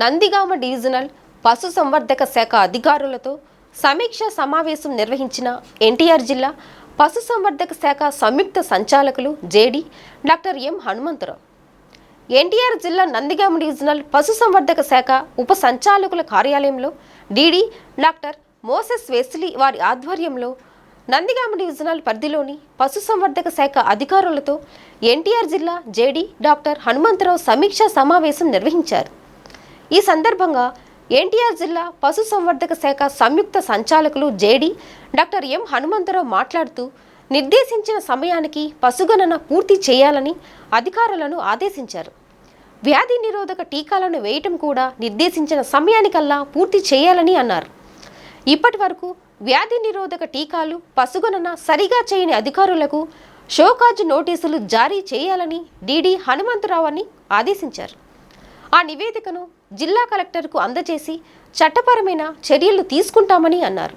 Nandigama divisional పశుసంవర్ధక శాఖ అధికారులతో సమీక్ష సమావేశం నిర్వహించిన ఎన్టీఆర్ జిల్లా పశుసంవర్ధక శాఖ సంయుక్త సంచాలకులు JD doctor M Hanumantharao. NTR జిల్లా నందిగామ డివిజనల్ పశుసంవర్ధక శాఖ ఉప సంచాలకుల కార్యాలయంలో డీడీ డాక్టర్ మోసెస్ వెస్లీ వారి ఆధ్వర్యంలో నందిగామ డివిజనల్ పరిధిలోని పశుసంవర్ధక శాఖ అధికారులతో ఎన్టీఆర్ జిల్లా జేడీ డాక్టర్ హనుమంతరావు సమీక్షా సమావేశం నిర్వహించారు. ఈ సందర్భంగా ఎన్టీఆర్ జిల్లా పశుసంవర్ధక శాఖ సంయుక్త సంచాలకులు జేడీ డాక్టర్ ఎం హనుమంతరావు మాట్లాడుతూ నిర్దేశించిన సమయానికి పశుగణన పూర్తి చేయాలని అధికారులను ఆదేశించారు. వ్యాధి నిరోధక టీకాలను వేయటం కూడా నిర్దేశించిన సమయానికల్లా పూర్తి చేయాలని అన్నారు. ఇప్పటి వరకు వ్యాధి నిరోధక టీకాలు పశుగణన సరిగా చేయని అధికారులకు షోకాజ్ నోటీసులు జారీ చేయాలని డీడీ హనుమంతరావు అని ఆదేశించారు. ఆ నివేదికను జిల్లా కలెక్టర్కు అందజేసి చట్టపరమైన చర్యలు తీసుకుంటామని అన్నారు.